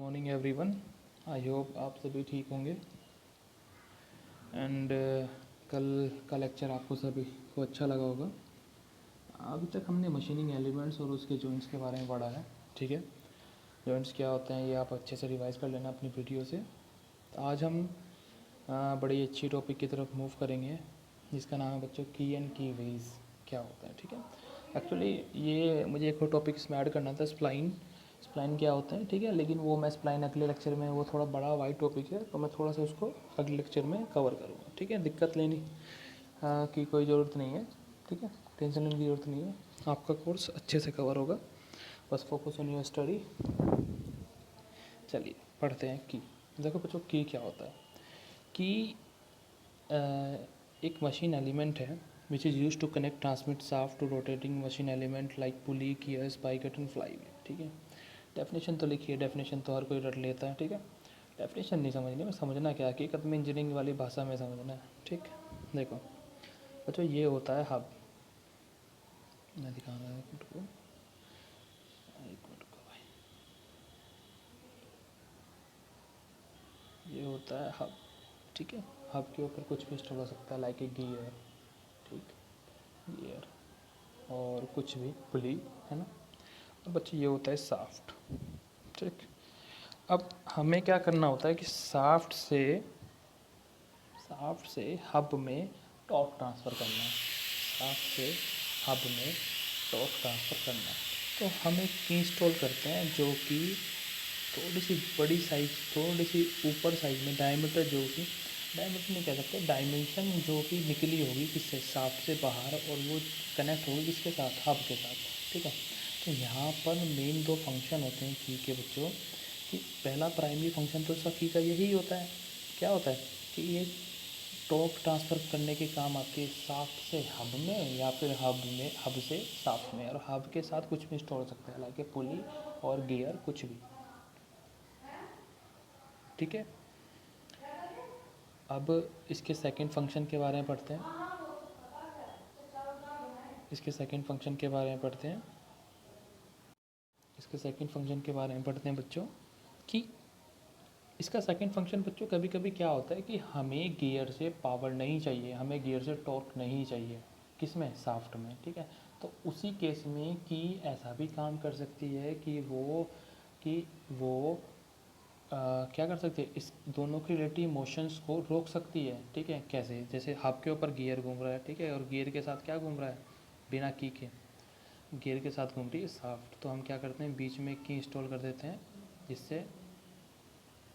Morning everyone. I hope आप सभी ठीक होंगे एंड कल का लेक्चर आपको सभी को अच्छा लगा होगा। अभी तक हमने मशीनिंग एलिमेंट्स और उसके जॉइंट्स के बारे में पढ़ा है। ठीक है, जॉइंट्स क्या होते हैं ये आप अच्छे से रिवाइज कर लेना अपनी वीडियो से। तो आज हम बड़ी अच्छी टॉपिक की तरफ मूव करेंगे जिसका नाम है बच्चों की एंड की वेज क्या होता है। ठीक है, एक्चुअली ये मुझे एक और टॉपिक इसमें ऐड करना था, स्प्लाइन। स्प्लाइन क्या होता है, ठीक है, लेकिन वो मैं स्प्लाइन अगले लेक्चर में, वो थोड़ा बड़ा वाइड टॉपिक है तो मैं थोड़ा सा उसको अगले लेक्चर में कवर करूँगा। ठीक है, दिक्कत लेनी की कोई ज़रूरत नहीं है। ठीक है, टेंशन लेने की ज़रूरत नहीं है, आपका कोर्स अच्छे से कवर होगा, बस फोकस ऑन योर स्टडी। चलिए पढ़ते हैं की। देखो बच्चों, की क्या होता है। की एक मशीन एलिमेंट है which is use to connect transmit shaft to rotating machine element like pulley, gears, sprocket and flywheel. ठीक है, डेफिनेशन तो लिखिए, डेफिनेशन तो हर कोई रट लेता है। ठीक है, डेफिनेशन नहीं समझनी है, समझना क्या हकीकत में इंजीनियरिंग वाली भाषा में समझना है। ठीक, देखो बच्चों ये होता है हब। मैं दिखा रहा हूँ एक मिनट को, भाई, ये होता है हब। ठीक है, हब के ऊपर कुछ भी इंस्टॉल हो सकता है, लाइक ए गियर। ठीक, गियर और कुछ भी, पुली, है ना। अब बच्चे ये होता है साफ्ट। ठीक, अब हमें क्या करना होता है कि साफ्ट से हब में टॉर्क ट्रांसफ़र करना है। साफ्ट से हब में टॉर्क ट्रांसफ़र करना है, तो हम एक की इंस्टॉल करते हैं जो कि थोड़ी सी बड़ी साइज, थोड़ी सी ऊपर साइज में, डायमीटर जो कि, डायमीटर नहीं कह सकते, डायमेंशन जो कि निकली होगी किससे, साफ्ट से बाहर, और वो कनेक्ट होगी किसके साथ, हब के साथ। ठीक है, तो यहाँ पर मेन दो फंक्शन होते हैं की के बच्चों, कि पहला प्राइमरी फंक्शन तो इसका की का यही होता है, क्या होता है कि ये टॉर्क ट्रांसफ़र करने के काम आती है साफ्ट से हब में, या फिर हब से साफ्ट में, और हब के साथ कुछ भी इंस्टॉल हो सकता है, लाइक पुली और गियर, कुछ भी। ठीक है, अब इसके सेकंड फंक्शन के बारे में पढ़ते हैं। इसके सेकंड फंक्शन के बारे में पढ़ते हैं। इसके सेकंड फंक्शन के बारे में पढ़ते हैं बच्चों, कि इसका सेकंड फंक्शन बच्चों कभी कभी क्या होता है कि हमें गियर से पावर नहीं चाहिए, हमें गियर से टॉर्क नहीं चाहिए, किस में, साफ्ट में। ठीक है, तो उसी केस में कि ऐसा भी काम कर सकती है कि वो क्या कर सकती है, इस दोनों की रिलेटिव मोशंस को रोक सकती है। ठीक है, कैसे, जैसे हब के ऊपर गियर घूम रहा है, ठीक है, और गियर के साथ क्या घूम रहा है, बिना की के गियर के साथ घूम रही है साफ्ट, तो हम क्या करते हैं, बीच में की इंस्टॉल कर देते हैं, जिससे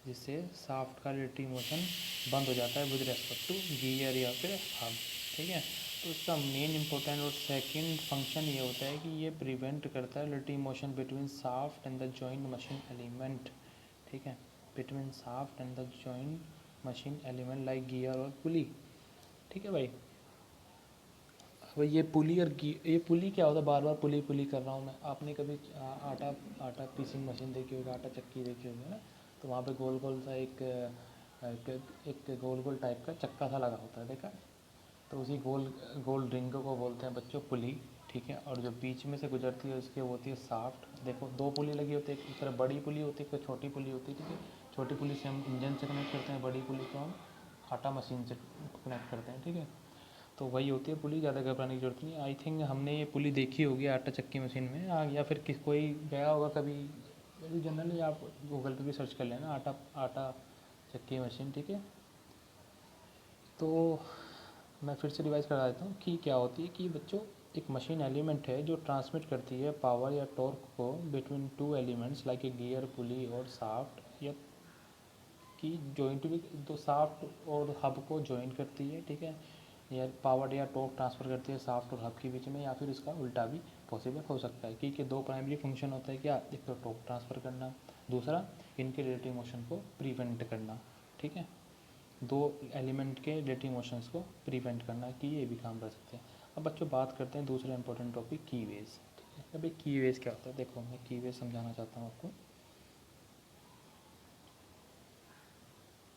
जिससे साफ्ट का रिलेटिव मोशन बंद हो जाता है विद रेस्पेक्ट टू गियर या फिर हब। ठीक है, तो इसका मेन इंपॉर्टेंट और सेकंड फंक्शन ये होता है कि ये प्रिवेंट करता है relative motion between shaft and the joint machine element. ठीक है, between shaft and the joint machine element like gear और पुली। ठीक है भाई, अब ये पुली और ये पुली क्या होता है, बार बार पुली पुली कर रहा हूँ मैं। आपने कभी आटा आटा पीसिंग मशीन देखी होगी, आटा चक्की देखी होगी ना, तो वहाँ पे गोल गोल सा एक गोल गोल टाइप का चक्का सा लगा होता है, देखा। तो उसी गोल गोल रिंग को बोलते हैं बच्चों पुली। ठीक है, और जो बीच में से गुजरती है उसकी होती है साफ्ट। देखो दो पुली लगी होती है, एक तरफ बड़ी पुली होती है, एक छोटी पुली होती है। ठीक है, छोटी पुली से हम इंजन से कनेक्ट करते हैं, बड़ी पुली को हम आटा मशीन से कनेक्ट करते हैं। ठीक है, तो वही होती है पुली, ज़्यादा घबराने की जरूरत नहीं है। आई थिंक हमने ये पुली देखी होगी आटा चक्की मशीन में, या फिर कोई गया होगा कभी, जनरली आप गूगल पे भी सर्च कर लेना, आटा आटा चक्की मशीन। ठीक है, तो मैं फिर से रिवाइज करा देता हूँ कि क्या होती है कि बच्चों, एक मशीन एलिमेंट है जो ट्रांसमिट करती है पावर या टॉर्क को between two elements like a gear, pulley और साफ्ट, या कि जॉइंट भी, तो साफ्ट और हब को जॉइन करती है। ठीक है, या पावर या टॉर्क ट्रांसफ़र करती है साफ्ट और हब के बीच में, या फिर इसका उल्टा भी पॉसिबल हो सकता है। क्योंकि दो प्राइमरी फंक्शन होता है क्या, एक तो टॉर्क ट्रांसफ़र करना, दूसरा इनके रिलेटिव मोशन को प्रिवेंट करना। ठीक है, दो एलिमेंट के रिलेटिव मोशंस को प्रिवेंट करना, कि ये भी काम कर सकते हैं। अब बच्चों बात करते हैं दूसरा इंपॉर्टेंट टॉपिक, की वेज। ठीक है, अभी की वेज क्या होता है, देखो मैं की वेज समझाना चाहता हूँ आपको।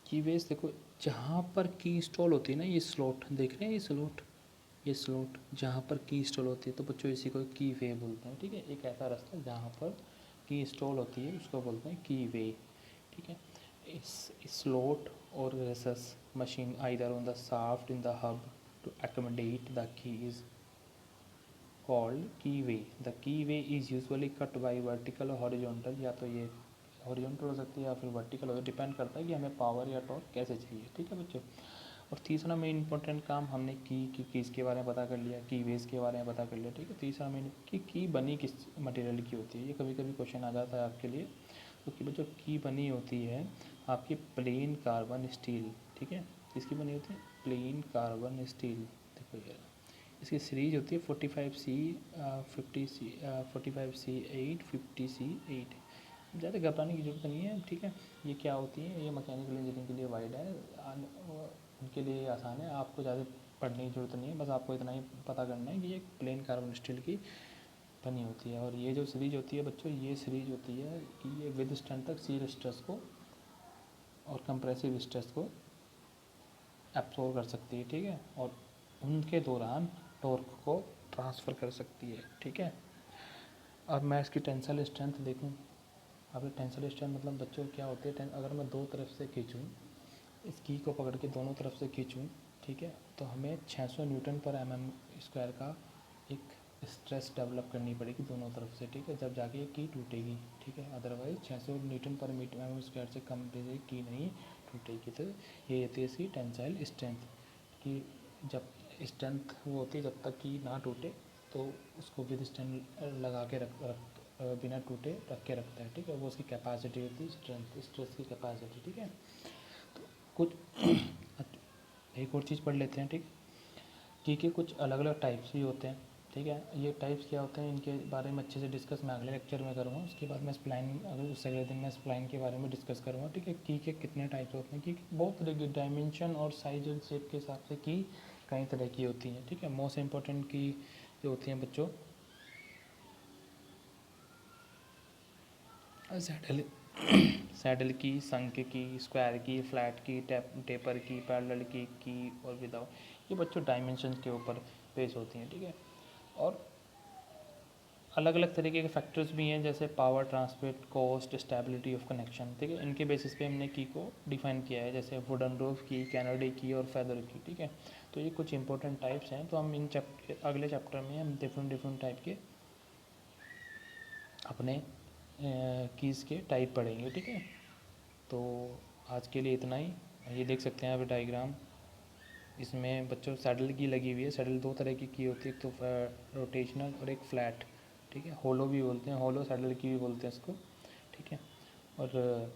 की वेज देखो, जहाँ पर की इंस्टॉल होती है ना, ये स्लॉट देख रहे हैं, ये स्लॉट जहाँ पर की इंस्टॉल होती है, तो बच्चों इसी को की वे बोलते हैं। ठीक है, एक ऐसा रास्ता जहाँ पर की इंस्टॉल होती है उसको बोलते हैं की वे। ठीक है। स्लॉट और recesses machine either on the shaft in the hub to accommodate the key is called keyway. The keyway is usually cut by vertical or horizontal, या तो ये हॉरिजॉन्टल हो सकती है या फिर वर्टिकल हो, डिपेंड करता है कि हमें पावर या टॉर्क कैसे चाहिए, ठीक है बच्चों। और तीसरा मेन इंपॉर्टेंट काम हमने कीज़ के बारे में पता कर लिया, की वेज के बारे में पता कर लिया, ठीक है। तीसरा मेन की बनी किस मटेरियल की होती है, ये कभी कभी क्वेश्चन आ जाता है आपके लिए। तो कि बच्चों की बनी होती है आपकी प्लेन कार्बन स्टील, ठीक है। किसकी बनी होती है? Plane carbon steel. देखो यार इसकी सीरीज होती है 45C 50C 45C8 50C8। ज़्यादा घबराने की ज़रूरत नहीं है, ठीक है। ये क्या होती है, ये मैकेनिकल इंजीनियरिंग के लिए वाइड है, उनके लिए आसान है, आपको ज़्यादा पढ़ने की ज़रूरत नहीं है, बस आपको इतना ही पता करना है कि ये प्लेन कार्बन स्टील की बनी होती है। और ये जो सीरीज होती है बच्चों, ये सीरीज होती है कि ये विद स्ट्रेंथ तक शियर स्ट्रेस को और कंप्रेसिव स्ट्रेस को एब्सॉर्ब कर सकती है, ठीक है। और उनके दौरान टॉर्क को ट्रांसफ़र कर सकती है, ठीक है। अब मैं इसकी टेंसाइल स्ट्रेंथ देखूँ। अब टेंसाइल स्ट्रेंथ मतलब बच्चों क्या होते हैं, अगर मैं दो तरफ से खींचूँ, इस की को पकड़ के दोनों तरफ से खींचूँ, ठीक है, तो हमें 600 न्यूटन पर एमएम स्क्वायर का एक स्ट्रेस डेवलप करनी पड़ेगी दोनों तरफ से, ठीक है, जब जाके ये की टूटेगी, ठीक है। अदरवाइज 600 न्यूटन पर मीटर एमएम स्क्वायर से कम पे की नहीं टूटेगी। तो ये होती है इसकी टेंसाइल स्ट्रेंथ कि जब स्ट्रेंथ वो होती है जब तक कि ना टूटे, तो उसको विद स्ट्रेंथ लगा के बिना टूटे रख के रखता है, ठीक है। वो उसकी कैपेसिटी होती है स्ट्रेंथ, स्ट्रेस की कैपेसिटी, ठीक है। तो कुछ एक और चीज़ पढ़ लेते हैं, ठीक है। कुछ अलग अलग टाइप्स भी होते हैं, ठीक है। ये टाइप्स क्या होते हैं इनके बारे में अच्छे से डिस्कस मैं अगले लेक्चर में करूँगा। उसके बाद मैं स्प्लाइन, अगर उससे अगले दिन मैं स्प्लाइन के बारे में डिस्कस करूँगा, ठीक है। की के कितने टाइप्स होते हैं, की बहुत तरह की डायमेंशन और साइज और शेप के हिसाब से की कई तरह की होती हैं, ठीक है। मोस्ट इंपॉर्टेंट की जो होती हैं बच्चों, सैडल की, संक की, स्क्वायर की, फ्लैट की, टेपर की, पैरेलल की और विदाउट, ये बच्चों डायमेंशन के ऊपर बेस होती हैं, ठीक है। और अलग अलग तरीके के फैक्टर्स भी हैं, जैसे power transmit, cost, stability of connection, ठीक है। इनके बेसिस पे हमने की को डिफाइन किया है, जैसे वुडन रूफ की, कैनेडी की और फेदर की, ठीक है। तो ये कुछ इंपॉर्टेंट टाइप्स हैं। तो हम इन अगले चैप्टर में हम डिफरेंट टाइप के अपने कीज़ के टाइप पढ़ेंगे, ठीक है। तो आज के लिए इतना ही। ये देख सकते हैं आप डायग्राम, इसमें बच्चों सैडल की लगी हुई है। सैडल दो तरह की होती है, एक तो रोटेशनल और एक फ्लैट, ठीक है। होलो भी बोलते हैं, होलो सैडल की भी बोलते हैं इसको, ठीक है। और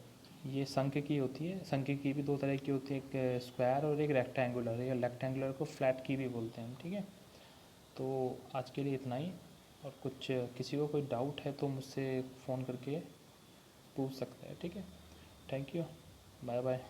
ये संक की होती है, संक की भी दो तरह की होती है, एक स्क्वायर और एक रेक्टेंगुलर, या रेक्टेंगुलर को फ्लैट की भी बोलते हैं, ठीक है। तो आज के लिए इतना ही। और कुछ किसी को कोई डाउट है तो मुझसे फ़ोन करके पूछ सकते हैं, ठीक है। Thank you, bye bye.